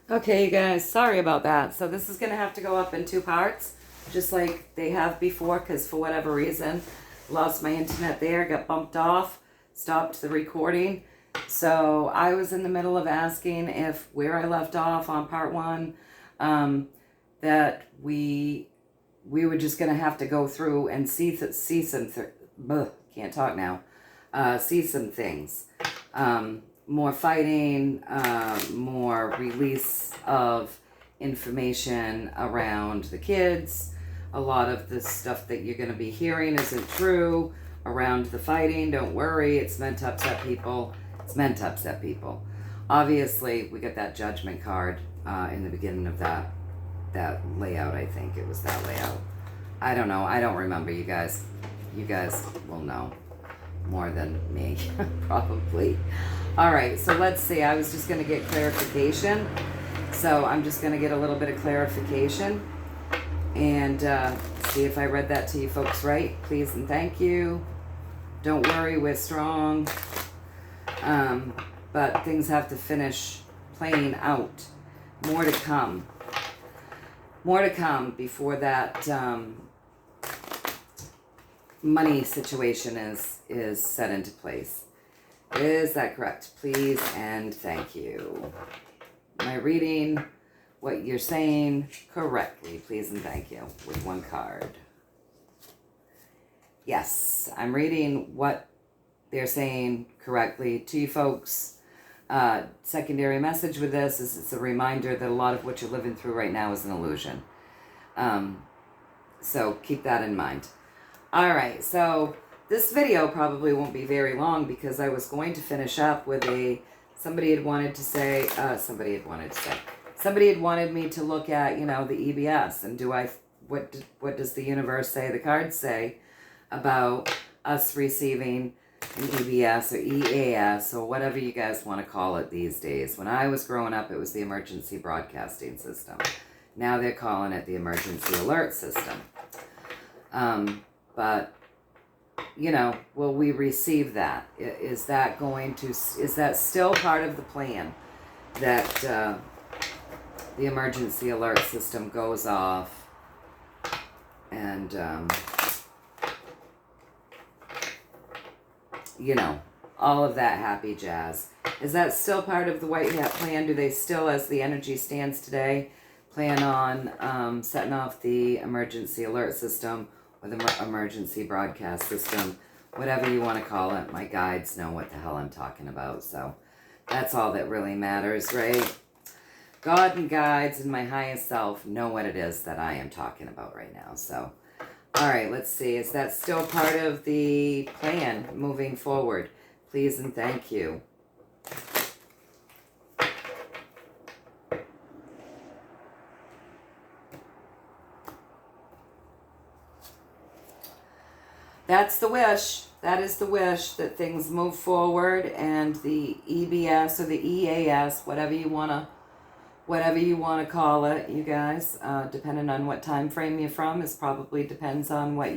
Okay, you guys, sorry about that. So this is going to have to go up in two parts, just like they have before, because for whatever reason, lost my internet there, got bumped off, stopped the recording. So I was in the middle of asking if where I left off on part one, that we were just going to have to go through and see some, can't talk now, see some things. More fighting, more release of information around the kids. A lot of the stuff that you're going to be hearing isn't true around the fighting. Don't worry, it's meant to upset people. It's meant to upset people. Obviously, we got that judgment card in the beginning of that layout. I think it was that layout. I don't know. I don't remember, you guys. You guys will know more than me, probably. All right, so let's see. I was just going to get clarification. So I'm just going to get a little bit of clarification and see if I read that to you folks right. Please and thank you. Don't worry, we're strong. But things have to finish playing out. More to come. More to come before that money situation is set into place. Is that correct? Please and thank you. Am I reading what you're saying correctly? Please and thank you with one card. Yes, I'm reading what they're saying correctly to you folks. Secondary message with this is it's a reminder that a lot of what you're living through right now is an illusion. So keep that in mind. All right, so this video probably won't be very long because I was going to finish up with somebody had wanted me to look at, the EBS and what does the universe say, the cards say about us receiving an EBS or EAS or whatever you guys want to call it these days. When I was growing up, it was the emergency broadcasting system. Now they're calling it the emergency alert system. But will we receive that? Is that still part of the plan that the emergency alert system goes off and, all of that happy jazz? Is that still part of the White Hat plan? Do they still, as the energy stands today, plan on setting off the emergency alert system or the emergency broadcast system, whatever you want to call it? My guides know what the hell I'm talking about, so that's all that really matters, right? God and guides and my highest self know what it is that I am talking about right now. So, all right, let's see. Is that still part of the plan moving forward? Please and thank you. That's the wish. That is the wish, that things move forward and the EBS or the EAS, whatever you want to call it, you guys, depending on what time frame you're from, is probably depends on what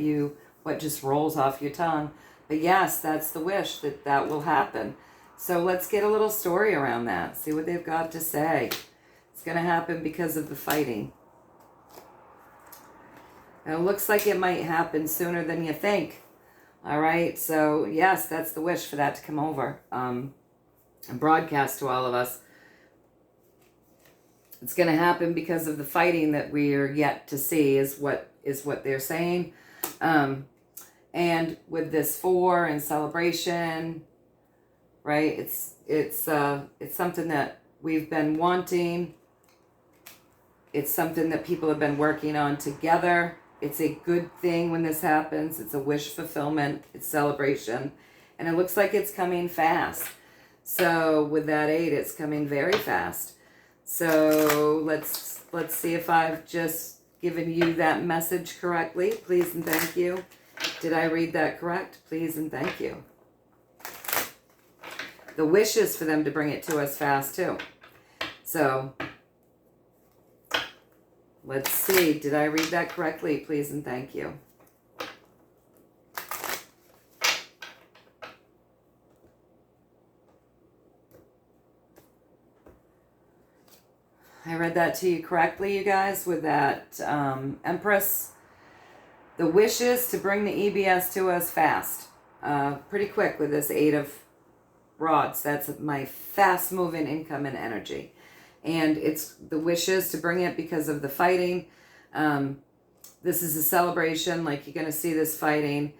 just rolls off your tongue. But yes, that's the wish, that will happen. So let's get a little story around that. See what they've got to say. It's going to happen because of the fighting. And it looks like it might happen sooner than you think. All right, so yes, that's the wish, for that to come over and broadcast to all of us. It's going to happen because of the fighting that we are yet to see, is what they're saying. And with this 4 and celebration, right? It's something that we've been wanting. It's something that people have been working on together. It's a good thing when this happens. It's a wish fulfillment. It's celebration. And it looks like it's coming fast. So with that 8, it's coming very fast. So let's see if I've just given you that message correctly. Please and thank you. Did I read that correct? Please and thank you. The wish is for them to bring it to us fast too. So let's see. Did I read that correctly? Please and thank you. I read that to you correctly, you guys, with that Empress. The wish is to bring the EBS to us fast. Pretty quick with this 8 of rods. That's my fast moving income and energy. And it's the wish is to bring it because of the fighting. This is a celebration, like you're going to see this fighting.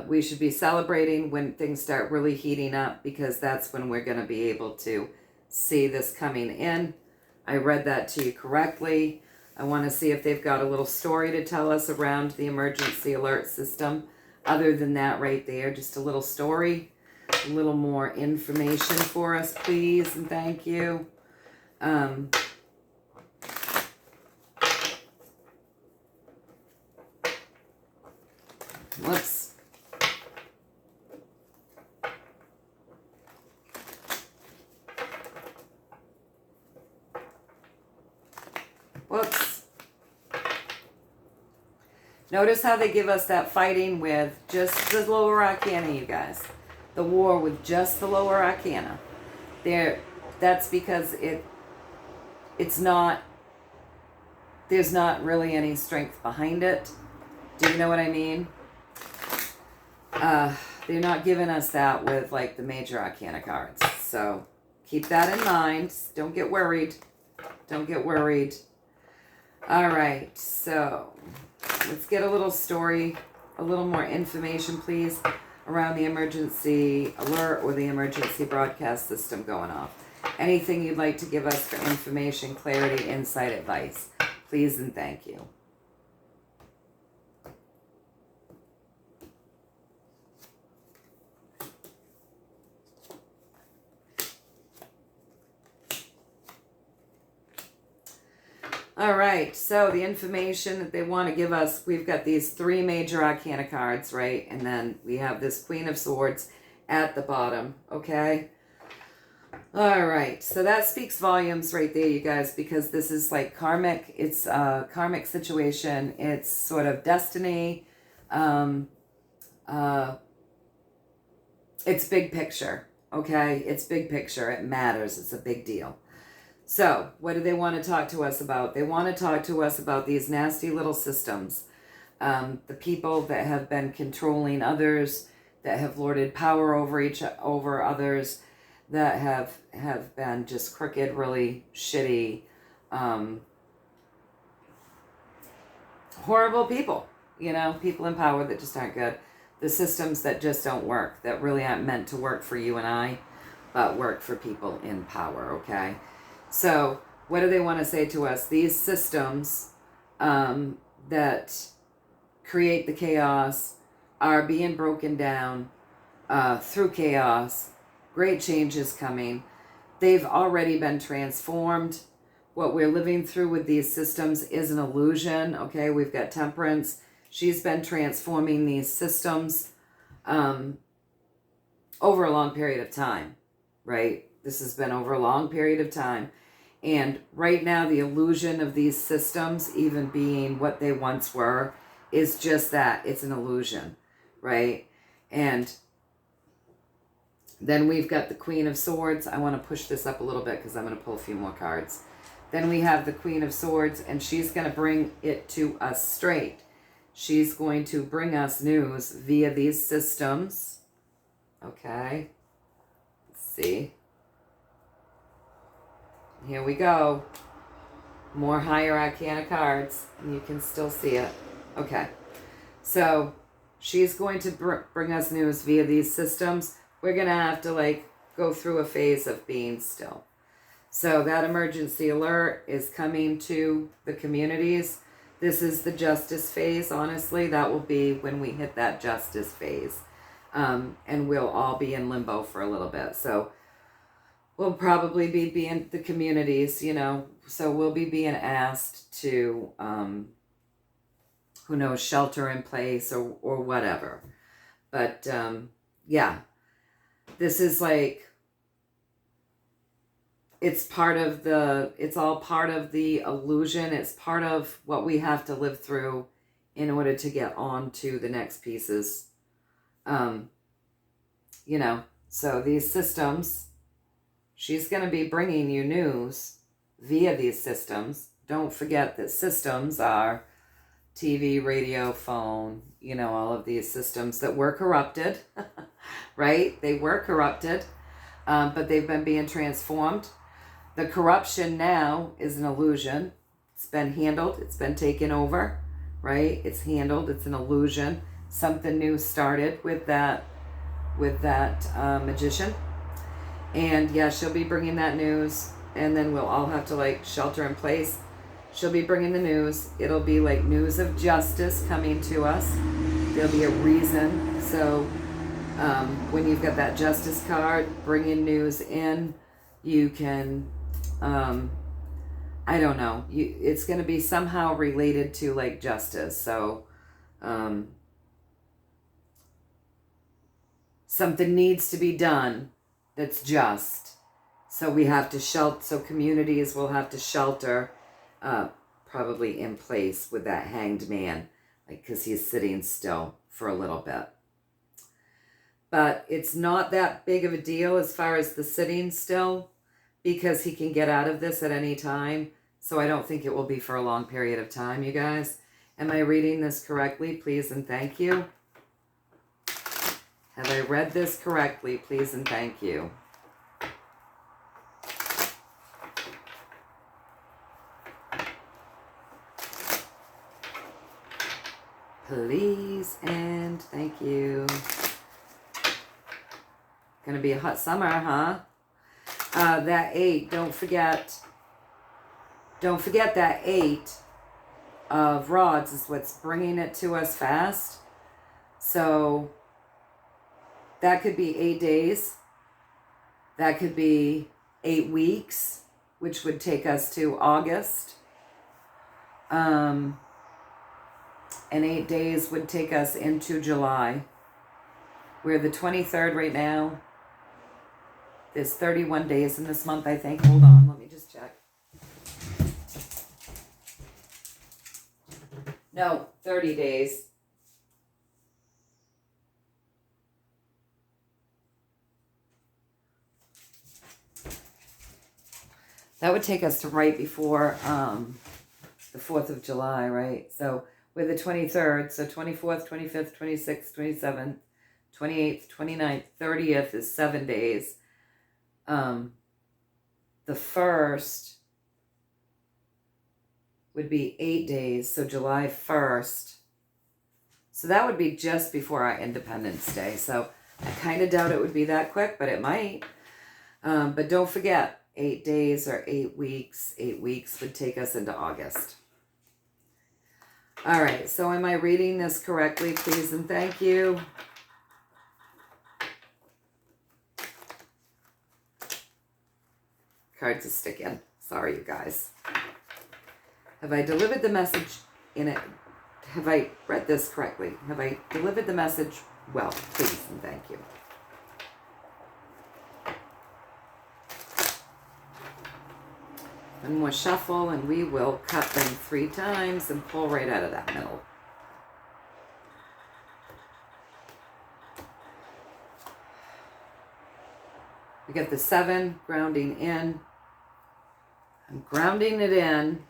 We should be celebrating when things start really heating up, because that's when we're going to be able to see this coming in. I read that to you correctly. I want to see if they've got a little story to tell us around the emergency alert system. Other than that right there, just a little story, a little more information for us, please, and thank you. Whoops. Whoops. Notice how they give us that fighting with just the lower arcana, you guys. The war with just the lower arcana. That's because it's not, there's not really any strength behind it. Do you know what I mean? They're not giving us that with like the major arcana cards. So keep that in mind. Don't get worried. Don't get worried. All right, so let's get a little story, a little more information, please, around the emergency alert or the emergency broadcast system going off. Anything you'd like to give us for information, clarity, insight, advice, please and thank you. All right, so the information that they want to give us, we've got these 3 major arcana cards, right? And then we have this Queen of Swords at the bottom, okay? All right, so that speaks volumes right there, you guys, because this is like karmic. It's a karmic situation. It's sort of destiny. It's big picture, okay? It's big picture. It matters. It's a big deal. So, what do they want to talk to us about? They want to talk to us about these nasty little systems. The people that have been controlling others, that have lorded power over others, that have been just crooked, really shitty, horrible people. You know, people in power that just aren't good. The systems that just don't work, that really aren't meant to work for you and I, but work for people in power, okay? So, what do they want to say to us? These systems that create the chaos are being broken down through chaos. Great changes coming. They've already been transformed. What we're living through with these systems is an illusion, okay? We've got Temperance. She's been transforming these systems over a long period of time, right? This has been over a long period of time. And right now, the illusion of these systems, even being what they once were, is just that. It's an illusion, right? And then we've got the Queen of Swords. I want to push this up a little bit because I'm going to pull a few more cards. Then we have the Queen of Swords, and she's going to bring it to us straight. She's going to bring us news via these systems. Okay. Let's see. Here we go. More higher arcana cards. And you can still see it. Okay. So, she's going to bring us news via these systems. We're going to have to, go through a phase of being still. So, that emergency alert is coming to the communities. This is the justice phase, honestly. That will be when we hit that justice phase. And we'll all be in limbo for a little bit. So, we'll probably be in the communities, so we'll be being asked to, who knows, shelter in place or whatever. But, yeah, this is it's all part of the illusion. It's part of what we have to live through in order to get on to the next pieces. So these systems, she's going to be bringing you news via these systems. Don't forget that systems are TV, radio, phone, you know, all of these systems that were corrupted, right? They were corrupted, but they've been being transformed. The corruption now is an illusion. It's been handled. It's been taken over, right? It's handled. It's an illusion. Something new started with that magician. And yeah, she'll be bringing that news, and then we'll all have to like shelter in place. She'll be bringing the news. It'll be like news of justice coming to us. There'll be a reason. So when you've got that justice card, bringing news in, you can, I don't know, it's going to be somehow related to like justice. So something needs to be done that's just. So we have to shelter, so communities will have to shelter probably in place with that hanged man, like, because he's sitting still for a little bit. But it's not that big of a deal as far as the sitting still, because he can get out of this at any time. So I don't think it will be for a long period of time, you guys. Am I reading this correctly? Please and thank you. Have I read this correctly? Please and thank you. Please and thank you. Gonna be a hot summer, huh? That 8, don't forget that 8 of rods is what's bringing it to us fast. So that could be 8 days. That could be 8 weeks, which would take us to August. And 8 days would take us into July. We're the 23rd right now. There's 31 days in this month, I think. Hold on, let me just check. No, 30 days. That would take us to right before the 4th of July, right? So we're the 23rd, so 24th, 25th, 26th, 27th, 28th, 29th, 30th is 7 days. The 1st would be 8 days, so July 1st. So that would be just before our Independence Day. So I kind of doubt it would be that quick, but it might. But don't forget, 8 days or 8 weeks. 8 weeks would take us into August. All right, so am I reading this correctly? Please and thank you. Cards are sticking. Sorry, you guys. Have I delivered the message in it? Have I read this correctly? Have I delivered the message well? Please and thank you. One more shuffle and we will cut them 3 times and pull right out of that middle. We got the 7 grounding in. I'm grounding it in.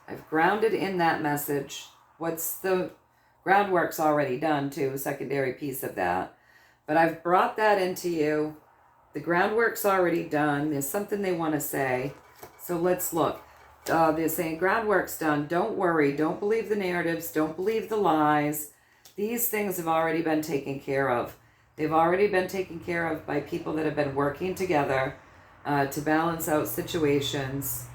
I've grounded in that message. What's the groundwork's already done too, secondary piece of that. But I've brought that into you. The groundwork's already done. There's something they want to say. So let's look. They're saying groundwork's done. Don't worry. Don't believe the narratives. Don't believe the lies. These things have already been taken care of. They've already been taken care of by people that have been working together to balance out situations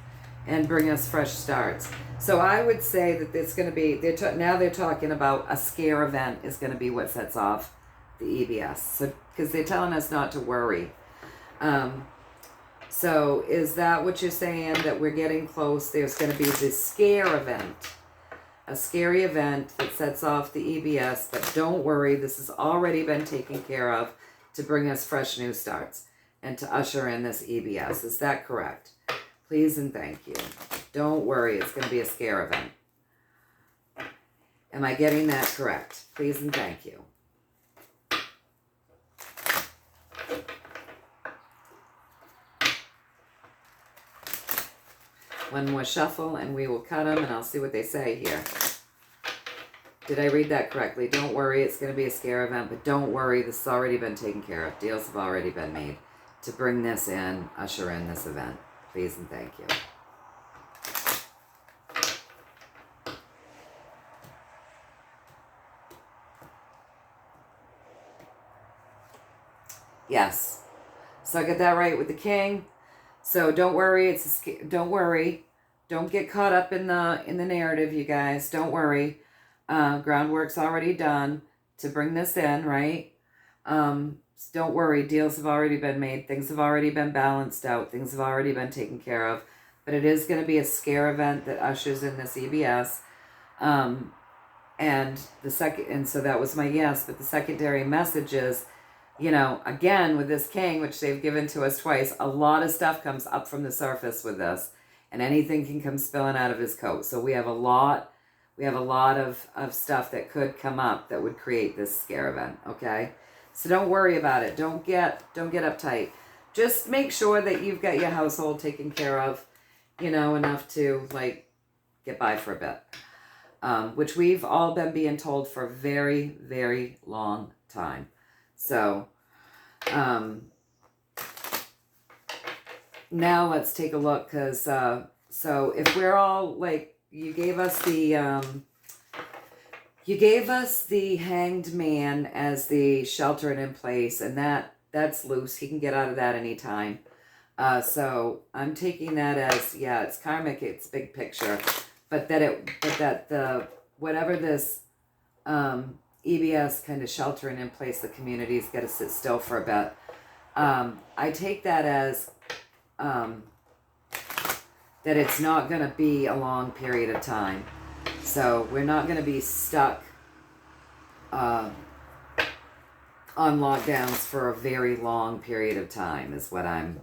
and bring us fresh starts. So I would say that it's going to be, now they're talking about a scare event is going to be what sets off the EBS. So, because they're telling us not to worry. So is that what you're saying, that we're getting close? There's going to be this scare event, a scary event that sets off the EBS, but don't worry, this has already been taken care of to bring us fresh new starts and to usher in this EBS. Is that correct? Please and thank you. Don't worry, it's going to be a scare event. Am I getting that correct? Please and thank you. One more shuffle and we will cut them, and I'll see what they say here. Did I read that correctly? Don't worry, it's going to be a scare event, but don't worry, this has already been taken care of. Deals have already been made to bring this in, usher in this event. Please and thank you. Yes. So I got that right with the king. So don't worry, don't worry. Don't get caught up in the narrative, you guys. Don't worry. Groundwork's already done to bring this in, right? Don't worry, deals have already been made. Things have already been balanced out. Things have already been taken care of. But it is going to be a scare event that ushers in this EBS. And so that was my yes, but the secondary message is, you know, again, with this king, which they've given to us twice, a lot of stuff comes up from the surface with this, and anything can come spilling out of his coat. So we have a lot of stuff that could come up that would create this scare event, okay? So don't worry about it. Don't get uptight. Just make sure that you've got your household taken care of, you know, enough to, like, get by for a bit. Which we've all been being told for a very, very long time. So, now let's take a look, because, so if we're all, like, you gave us the Hanged Man as the sheltering in place, and that's loose. He can get out of that anytime. So I'm taking that as, yeah, it's karmic, it's big picture, but whatever this, EBS kind of sheltering in place, the community's got to sit still for a bit. I take that as that it's not going to be a long period of time. So we're not going to be stuck on lockdowns for a very long period of time is what I'm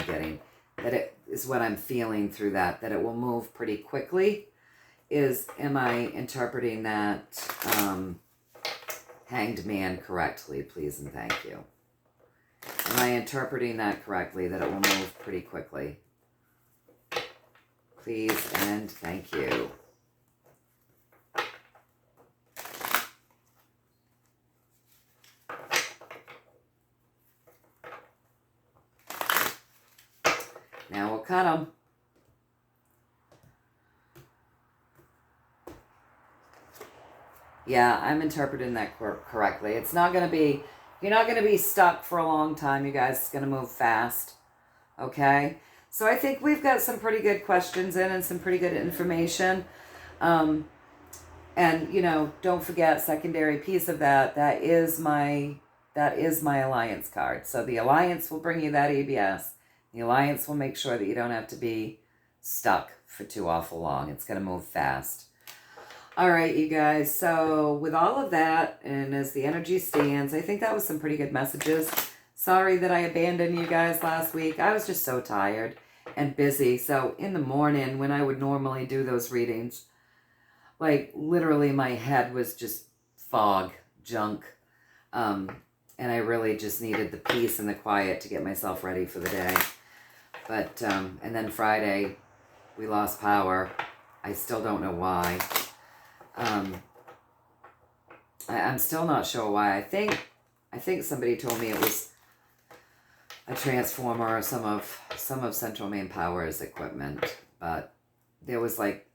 getting. That it is what I'm feeling through that it will move pretty quickly. Am I interpreting that Hanged Man correctly, please and thank you? Am I interpreting that correctly, that it will move pretty quickly? Please and thank you. Now we'll cut them. Yeah, I'm interpreting that correctly. It's not going to be, you're not going to be stuck for a long time, you guys. It's going to move fast. Okay? So I think we've got some pretty good questions in and some pretty good information. And, you know, don't forget, secondary piece of that is my alliance card. So the alliance will bring you that ABS. The alliance will make sure that you don't have to be stuck for too awful long. It's going to move fast. All right, you guys. So with all of that, and as the energy stands, I think that was some pretty good messages. Sorry that I abandoned you guys last week. I was just so tired and busy. So in the morning, when I would normally do those readings, like literally my head was just fog, junk. And I really just needed the peace and the quiet to get myself ready for the day. But, and then Friday, we lost power. I still don't know why. I'm still not sure why. I think somebody told me it was a transformer or some of Central Main Power's equipment, but there was like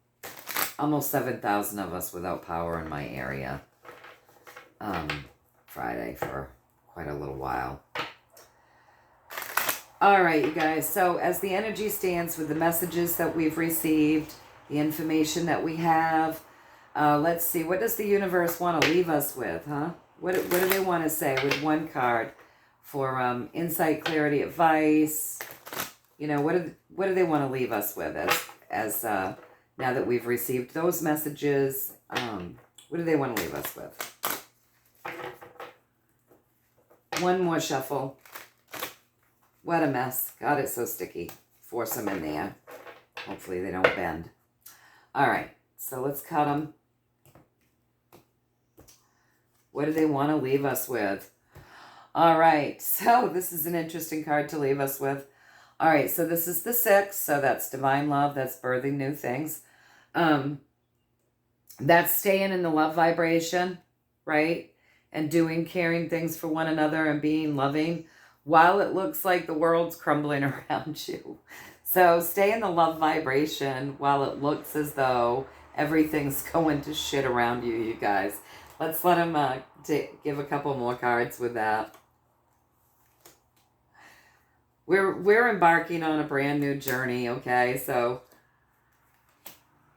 almost 7,000 of us without power in my area Friday for quite a little while. All right, you guys. So as the energy stands with the messages that we've received, the information that we have, let's see, what does the universe want to leave us with, huh? What do they want to say with one card for insight, clarity, advice? You know, what do they want to leave us with as now that we've received those messages? What do they want to leave us with? One more shuffle. What a mess. God, it's so sticky. Force them in there. Hopefully they don't bend. All right, so let's cut them. What do they want to leave us with? All right, so this is an interesting card to leave us with. All right, so this is the 6, so that's divine love, that's birthing new things. That's staying in the love vibration, right? And doing caring things for one another and being loving while it looks like the world's crumbling around you. So stay in the love vibration while it looks as though everything's going to shit around you, you guys. Let's let him give a couple more cards with that. We're embarking on a brand new journey, okay? So,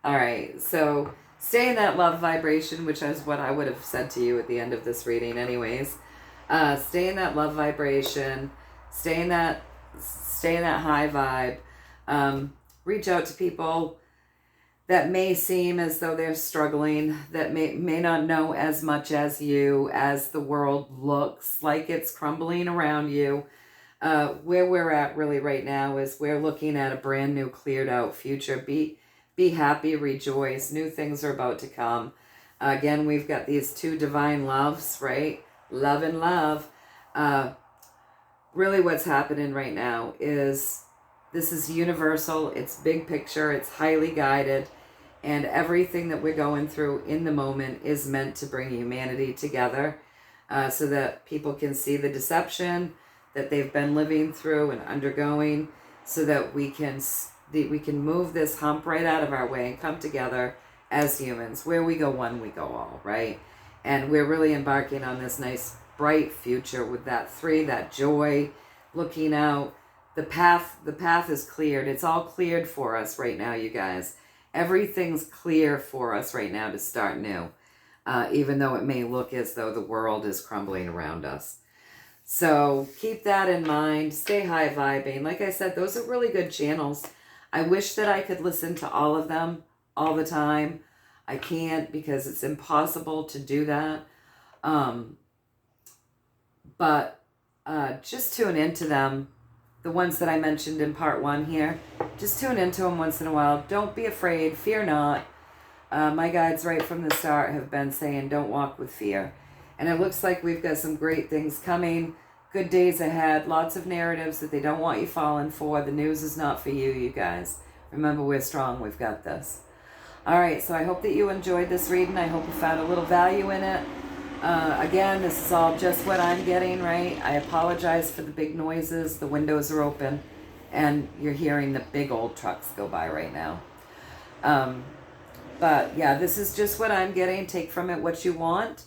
all right. So stay in that love vibration, which is what I would have said to you at the end of this reading anyways. Stay in that love vibration. Stay in that high vibe. Reach out to people that may seem as though they're struggling, that may not know as much as you, as the world looks like it's crumbling around you. Where we're at really right now is we're looking at a brand new cleared out future. Be happy, rejoice. New things are about to come. Again, we've got these 2 divine loves, right? Love and love. Really what's happening right now is this is universal. It's big picture. It's highly guided. And everything that we're going through in the moment is meant to bring humanity together so that people can see the deception that they've been living through and undergoing, so that we can move this hump right out of our way and come together as humans. Where we go one, we go all, right? And we're really embarking on this nice, bright future with that 3, that joy, looking out. The path is cleared. It's all cleared for us right now, you guys. Everything's clear for us right now to start new, even though it may look as though the world is crumbling around us. So keep that in mind. Stay high vibing. Like I said, those are really good channels. I wish that I could listen to all of them all the time. I can't because it's impossible to do that. But just tune into them. The ones that I mentioned in part 1 here. Just tune into them once in a while. Don't be afraid. Fear not. My guides right from the start have been saying don't walk with fear. And it looks like we've got some great things coming. Good days ahead. Lots of narratives that they don't want you falling for. The news is not for you, you guys. Remember, we're strong. We've got this. All right, so I hope that you enjoyed this reading. I hope you found a little value in it. Again, this is all just what I'm getting, right? I apologize for the big noises. The windows are open, and you're hearing the big old trucks go by right now. But yeah, this is just what I'm getting. Take from it what you want.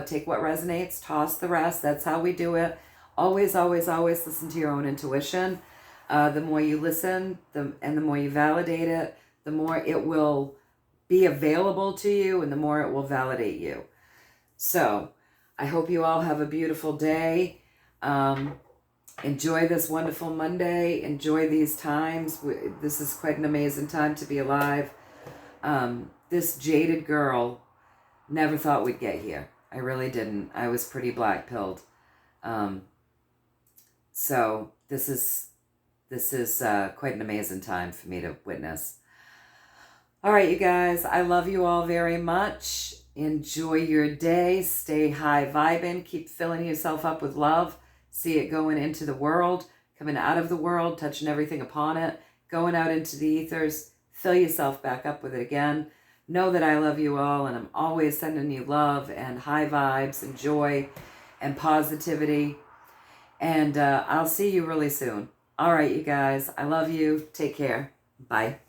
Take what resonates, toss the rest. That's how we do it. Always, always, always listen to your own intuition. The more you listen and the more you validate it, the more it will be available to you and the more it will validate you. So I hope you all have a beautiful day. Enjoy this wonderful Monday. Enjoy these times. This is quite an amazing time to be alive. This jaded girl never thought we'd get here. I really didn't. I was pretty black-pilled. So this is quite an amazing time for me to witness. All right, you guys. I love you all very much. Enjoy your day. Stay high vibing. Keep filling yourself up with love. See it going into the world, coming out of the world, touching everything upon it, going out into the ethers. Fill yourself back up with it again. Know that I love you all, and I'm always sending you love and high vibes and joy and positivity. And I'll see you really soon. All right, you guys. I love you. Take care. Bye.